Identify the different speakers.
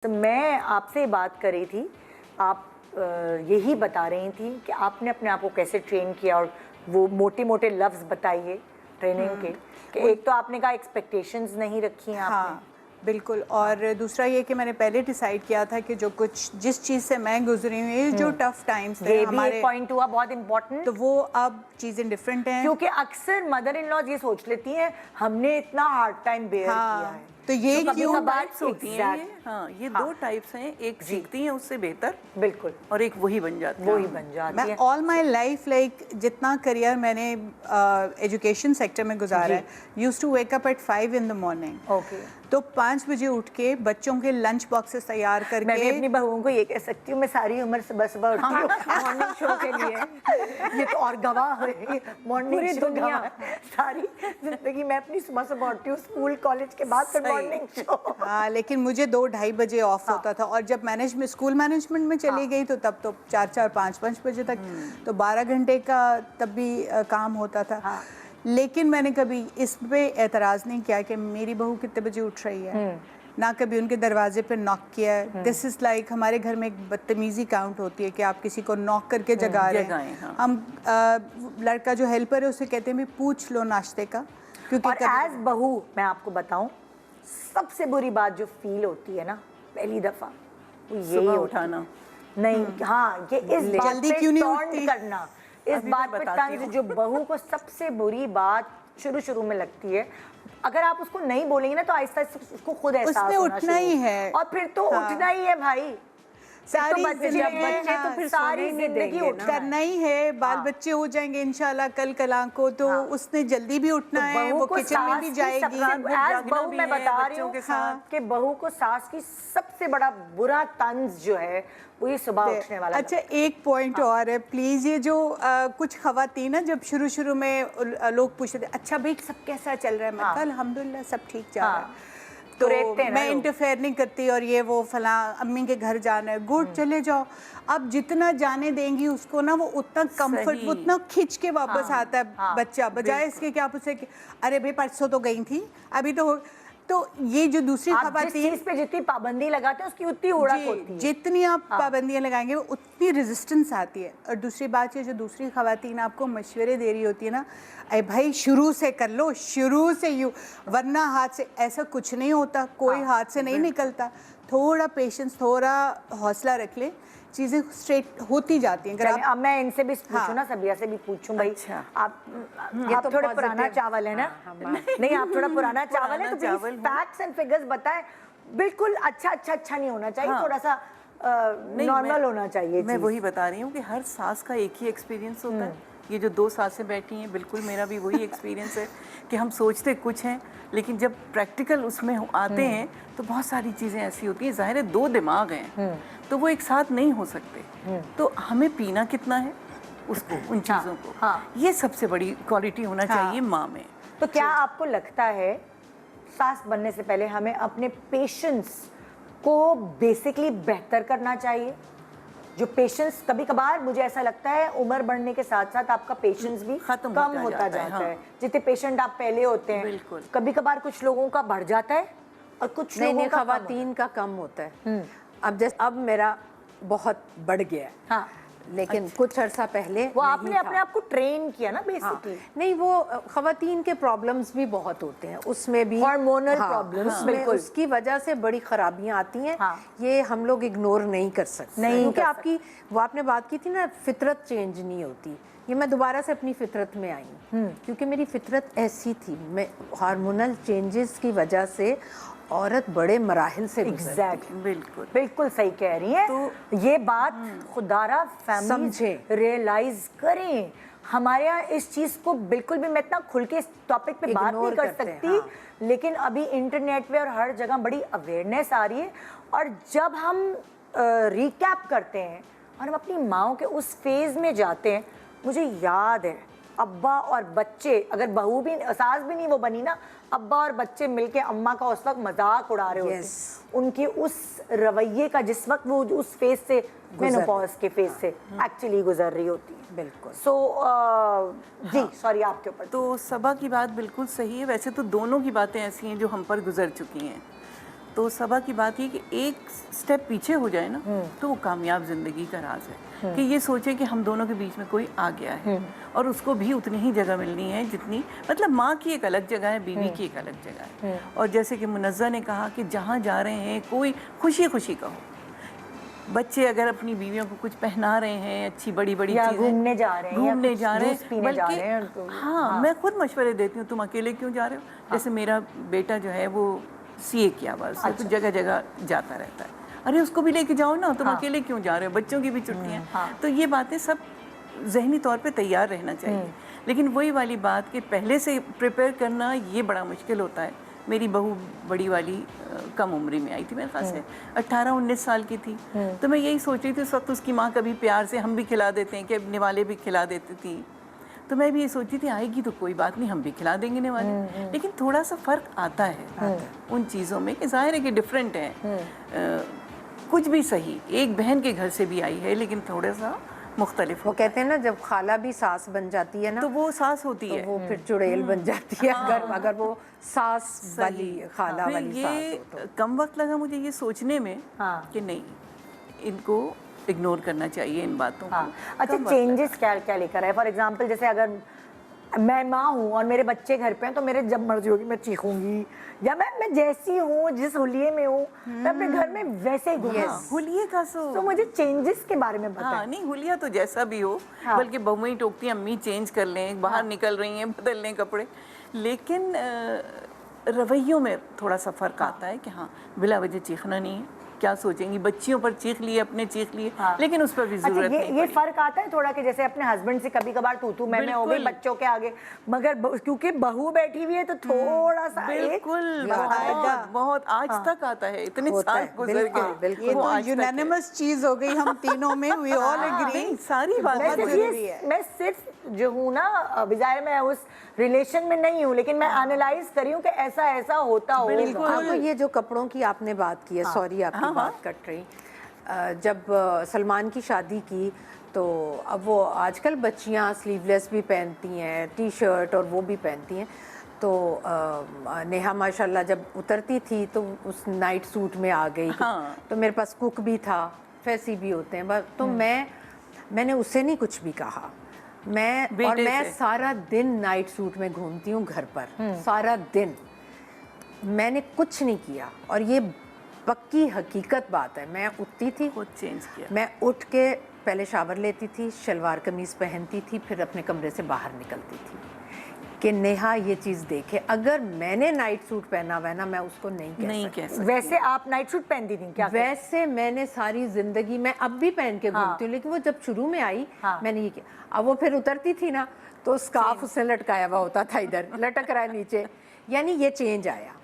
Speaker 1: तो मैं आपसे बात कर रही थी, आप यही बता रही थी कि आपने अपने आप को कैसे ट्रेन किया और वो मोटे-मोटे लफ्ज़ बताइए ट्रेनिंग के कि एक तो आपने कहा एक्सपेक्टेशंस नहीं रखी हैं आपने।
Speaker 2: हाँ, बिल्कुल। और दूसरा ये कि मैंने पहले डिसाइड किया था कि जो कुछ जिस चीज़ से मैं गुजरी हुई, जो टफ टाइम्स थे
Speaker 1: ये भी
Speaker 2: हमारे,
Speaker 1: एक पॉइंट हुआ बहुत इम्पोर्टेंट,
Speaker 2: तो वो अब चीज़ें डिफरेंट हैं।
Speaker 1: क्योंकि अक्सर मदर इन लॉज ये सोच लेती हैं हमने इतना हार्ड टाइम बेयर किया है।
Speaker 2: तो ये
Speaker 1: तो
Speaker 2: क्यों
Speaker 3: टाइप्स होती हैं ये? हाँ, ये दो टाइप्स हैं, एक सीखती हैं उससे बेहतर
Speaker 1: बिल्कुल
Speaker 3: और एक वही बन जाती है।
Speaker 1: वही बन जाती
Speaker 2: मैं
Speaker 1: है।
Speaker 2: ऑल माई लाइफ लाइक जितना करियर मैंने एजुकेशन सेक्टर में गुजारा है, use to wake up at 5 in the morning।
Speaker 1: Okay,
Speaker 2: तो 5 बजे उठ के बच्चों के लंच बॉक्सेस तैयार
Speaker 1: मैं भी
Speaker 2: करके,
Speaker 1: अपनी बहुओं को ये कह सकती हूँ मैं सारी उम्र सुबह सुबह उठती हूँ मॉर्निंग शो के लिए। ये तो और गवाह है मॉर्निंग शो, गवाह है। सारी जिंदगी मैं अपनी सुबह सुबह उठती हूँ स्कूल कॉलेज के बाद फिर मॉर्निंग शो।
Speaker 2: हाँ, लेकिन मुझे 2-2:30 बजे ऑफ होता था, और जब मैनेजमेंट स्कूल मैनेजमेंट में चली गई तो तब तो 4-4 5-5 बजे तक, तो 12 घंटे का तब भी काम होता था। लेकिन मैंने कभी इस पे एतराज़ नहीं किया कि मेरी बहू कितने बजे उठ रही है, ना कभी उनके दरवाजे पे नॉक किया है। दिस इज़ लाइक हमारे घर में एक बदतमीज़ी काउंट होती है कि आप किसी को नॉक करके जगा रहे हैं।
Speaker 3: हाँ।
Speaker 2: हम लड़का जो हेल्पर है उसे कहते हैं भी पूछ लो नाश्ते का, क्योंकि
Speaker 1: और एज बहू मैं आपको बताऊं सबसे बुरी बात जो फील होती है ना पहली दफा वो यही
Speaker 3: सुबह
Speaker 1: होती
Speaker 3: उठाना
Speaker 1: नहीं, हाँ, ये इस बात
Speaker 2: जल्दी
Speaker 1: पे
Speaker 2: क्यों नहीं
Speaker 1: टॉन्ट
Speaker 2: उठती?
Speaker 1: करना, इस
Speaker 3: अभी
Speaker 1: बात
Speaker 3: मैं
Speaker 1: पे
Speaker 3: बताती
Speaker 1: तंज
Speaker 3: हूँ।
Speaker 1: जो बहू को सबसे बुरी बात शुरू में लगती है। अगर आप उसको नहीं बोलेंगे ना तो आहिस्ता आहिस्ता उसको खुद एहसास
Speaker 2: उसने
Speaker 1: होना
Speaker 2: उठना ही
Speaker 1: शुरू,
Speaker 2: है।
Speaker 1: और फिर तो उठना ही है भाई।
Speaker 2: सारी
Speaker 1: तो बच्चे
Speaker 2: जिंदगी
Speaker 1: हैं,
Speaker 2: तो फिर
Speaker 1: सारी
Speaker 3: सोने नहीं
Speaker 1: जिंदगी
Speaker 3: देंगे
Speaker 1: उठना
Speaker 2: करना ही है। बाल बच्चे हो जाएंगे इंशाल्लाह कल कला को, तो उसने जल्दी भी उठना है, वो किचन में भी जाएगी।
Speaker 1: एज बहू मैं बता रही हूँ कि बहू को सास की सबसे बड़ा बुरा तंज जो है वो ये सुबह उठने वाला।
Speaker 2: अच्छा, एक पॉइंट और है प्लीज़, ये जो कुछ खवातीन ना जब शुरू में लोग पूछते थे अच्छा भाई सब कैसा चल रहा है, मैं कहा अल्हम्दुलिल्लाह सब ठीक जा रहा है, तो मैं इंटरफेयर नहीं करती, और ये वो फला अम्मी के घर जाना है, गुड चले जाओ। अब जितना जाने देंगी उसको ना वो उतना कंफर्ट, उतना खिंच के वापस आता है बच्चा, बजाय इसके कि आप उसे अरे भाई परसों तो गई थी अभी तो ये जो दूसरी खवातीन
Speaker 1: पे जितनी पाबंदी लगाते हैं उसकी उतनी उड़क होती है।
Speaker 2: जितनी आप पाबंदियां लगाएंगे वो उतनी रेजिस्टेंस आती है। और दूसरी बात है जो दूसरी खवातीन आपको मशवरे दे रही होती है ना, अरे भाई शुरू से कर लो, शुरू से यू, वरना हाथ से ऐसा कुछ नहीं होता, कोई हाथ से नहीं निकलता। थोड़ा पेशेंस, थोड़ा हौसला रख ले, चीज़ें स्ट्रेट होती जाती हैं।
Speaker 1: अब मैं इनसे भी पूछूं ना, सबिया से भी पूछूं भाई,
Speaker 3: अच्छा।
Speaker 1: आप तो थोड़ा पुराना चावल है ना, नहीं आप थोड़ा पुराना चावल है, तो प्लीज फैक्ट्स एंड फिगर्स बताएं। बिल्कुल अच्छा नहीं होना चाहिए, थोड़ा सा नॉर्मल होना चाहिए।
Speaker 3: मैं वही बता रही हूँ कि हर सास का एक ही एक्सपीरियंस होता है। ये जो 2 सासें बैठी हैं, बिल्कुल मेरा भी वही एक्सपीरियंस है कि हम सोचते कुछ हैं लेकिन जब प्रैक्टिकल उसमें आते हैं तो बहुत सारी चीज़ें ऐसी होती हैं। ज़ाहिर है 2 दिमाग हैं तो वो एक साथ नहीं हो सकते, तो हमें पीना कितना है उसको, उन चीज़ों को, ये सबसे बड़ी क्वालिटी होना चाहिए माँ में।
Speaker 1: तो क्या आपको लगता है सास बनने से पहले हमें अपने पेशेंस को बेसिकली बेहतर करना चाहिए? जो पेशेंस, कभी कभार मुझे ऐसा लगता है उम्र बढ़ने के साथ साथ आपका पेशेंस भी कम होता जाता है। जितने पेशेंट आप पहले होते हैं,
Speaker 3: बिल्कुल।
Speaker 1: कभी कभार कुछ लोगों का बढ़ जाता है और कुछ लोगों का
Speaker 4: खवातीन का कम होता है। अब मेरा बहुत बढ़ गया है।
Speaker 1: हाँ,
Speaker 4: लेकिन कुछ अर्सा पहले
Speaker 1: वो आपने अपने आप को ट्रेन किया ना बेसिकली।
Speaker 4: नहीं, वो खवातीन के प्रॉब्लम्स भी बहुत होते हैं, उसमें भी
Speaker 1: हार्मोनल प्रॉब्लम्स, बिल्कुल
Speaker 4: उसकी वजह से बड़ी खराबियां आती हैं। ये हम लोग इग्नोर नहीं कर सकते, क्योंकि आपकी वो आपने बात की थी ना, फितरत चेंज नहीं होती। ये मैं दोबारा से अपनी फितरत में आई क्योंकि मेरी फितरत ऐसी थी, मैं हार्मोनल चेंजेस की वजह से औरत बड़े मराहिल से
Speaker 1: एग्जैक्टली, बिल्कुल सही कह रही हैं। तो ये बात खुदारा फैमिली रियलाइज करें। हमारे यहाँ इस चीज़ को बिल्कुल भी, मैं इतना खुल के इस टॉपिक पे बात नहीं कर सकती, लेकिन अभी इंटरनेट पे और हर जगह बड़ी अवेयरनेस आ रही है। और जब हम रिकैप करते हैं और हम अपनी माँओं के उस फेज में जाते हैं, मुझे याद है अब्बा और बच्चे, अगर बहू भी सास भी नहीं वो बनी ना, अब्बा और बच्चे मिलके अम्मा का उस वक्त मजाक उड़ा रहे होते हैं। उनके उस रवैये का, जिस वक्त वो उस फेज से, मेनोपॉज के फेज से एक्चुअली गुजर रही होती है।
Speaker 4: बिल्कुल।
Speaker 1: सो जी सॉरी, आपके ऊपर।
Speaker 3: तो सबा की बात बिल्कुल सही है। वैसे तो दोनों की बातें ऐसी हैं जो हम पर गुजर चुकी हैं। तो सबा की बात ये कि एक स्टेप पीछे हो जाए ना तो वो कामयाब जिंदगी का राज है, कि ये सोचे कि हम दोनों के बीच में कोई आ गया है और उसको भी उतनी ही जगह मिलनी है जितनी, मतलब माँ की एक अलग जगह है, बीवी की एक अलग जगह है। और जैसे कि मुनज़्ज़ा ने कहा कि जहाँ जा रहे हैं कोई खुशी खुशी का हो। बच्चे अगर अपनी बीवियों को कुछ पहना रहे हैं, अच्छी बड़ी बड़ी चीजें,
Speaker 1: घूमने जा रहे हैं,
Speaker 3: घूमने जा रहे
Speaker 1: जूस पीने जा रहे हैं,
Speaker 3: हाँ, मैं खुद मशवरे देती हूँ, तुम अकेले क्यों जा रहे हो। जैसे मेरा बेटा जो है वो सीए किया हुआ है, तो जगह जगह जाता रहता है, अरे उसको भी लेके जाओ ना, तुम अकेले क्यों जा रहे हो, बच्चों की भी छुट्टियाँ। तो ये बातें सब जहनी तौर पे तैयार रहना चाहिए। लेकिन वही वाली बात कि पहले से प्रिपेयर करना ये बड़ा मुश्किल होता है। मेरी बहू बड़ी वाली कम उम्र में आई थी, मेरे ख्याल से 18-19 साल की थी, तो मैं यही सोच रही थी उस वक्त उसकी माँ कभी प्यार से हम भी खिला देते हैं कि निवाले भी खिला देती थी, तो मैं भी ये सोची थी आएगी तो कोई बात नहीं, हम भी खिला देंगे निवाले। लेकिन थोड़ा सा फ़र्क आता है उन चीज़ों में कि ज़ाहिर है कि डिफरेंट है। कुछ भी सही, एक बहन के घर से भी आई है लेकिन थोड़ा सा मुख्तलिफ।
Speaker 4: वो कहते हैं ना जब खाला भी सास बन जाती है ना
Speaker 3: तो वो सास होती
Speaker 4: तो
Speaker 3: है,
Speaker 4: वो फिर चुड़ैल बन जाती है। अगर वो सास वाली खाला
Speaker 3: फिर
Speaker 4: वाली
Speaker 3: ये
Speaker 4: सास हो तो।
Speaker 3: कम वक्त लगा मुझे ये सोचने में कि नहीं, इनको इग्नोर करना चाहिए इन बातों को।
Speaker 1: अच्छा, चेंजेस क्या क्या लेकर आए? फॉर एग्जांपल जैसे अगर मैं माँ हूँ और मेरे बच्चे घर पे हैं तो मेरे जब मर्जी होगी मैं चीखूंगी, या मैं जैसी हूँ जिस हुलिये में हूँ मैं अपने घर में वैसे ही घूमूं।
Speaker 3: हुलिये का
Speaker 1: तो मुझे चेंजेस के बारे में बताएं।
Speaker 3: हाँ, नहीं हुलिया तो जैसा भी हो, बल्कि बहुएं टोकती हैं अम्मी चेंज कर लें, बाहर निकल रही हैं बदल लें कपड़े, लेकिन रवैयों में थोड़ा सा फ़र्क आता है कि हाँ बिला वजह चीखना नहीं है, क्या सोचेंगी, बच्चियों पर चीख लिए, अपने चीख लिए, लेकिन उस पर भी जरूरत नहीं।
Speaker 1: ये फर्क आता है थोड़ा कि जैसे अपने हस्बैंड से कभी कभार तू मैं हो गई बच्चों के आगे, मगर क्योंकि बहू बैठी हुई है तो थोड़ा सा
Speaker 3: बिल्कुल बहुत आज तक आता है, इतने साल गुजर गए।
Speaker 2: ये तो यूनानिमस चीज हो गई हम तीनों में, वी ऑल एग्री,
Speaker 3: सारी बात
Speaker 2: जरूरी है।
Speaker 1: मैं सिर्फ जो हूँ ना, बिजाय मैं उस रिलेशन में नहीं हूँ, लेकिन मैं एनालाइज करी हूँ कि ऐसा ऐसा होता होगा।
Speaker 4: आपको ये जो कपड़ों की आपने बात की है, सॉरी आपकी बात कट रही, जब सलमान की शादी की तो अब वो आजकल बच्चियाँ स्लीवलेस भी पहनती हैं, टी शर्ट और वो भी पहनती हैं, तो नेहा माशाल्लाह जब उतरती थी तो उस नाइट सूट में आ गई। तो मेरे पास कुक भी था, फैसी भी होते हैं, तो मैंने उससे नहीं कुछ भी कहा। मैं सारा दिन नाइट सूट में घूमती हूँ घर पर, सारा दिन मैंने कुछ नहीं किया, और ये पक्की हकीकत बात है। मैं उठती थी,
Speaker 3: खुद चेंज किया,
Speaker 4: मैं उठ के पहले शावर लेती थी, शलवार कमीज पहनती थी, फिर अपने कमरे से बाहर निकलती थी कि नेहा ये चीज़ देखे। अगर मैंने नाइट सूट पहना हुआ है ना, मैं उसको नहीं कह सकती।
Speaker 1: वैसे आप नाइट सूट पहनती थी क्या?
Speaker 4: वैसे मैंने सारी जिंदगी, मैं अब भी पहन के घूमती हूँ, लेकिन वो जब शुरू में आई मैंने ये किया। अब वो फिर उतरती थी ना तो स्कार्फ उसने लटकाया हुआ होता था, इधर लटक रहा है नीचे, यानी ये चेंज आया।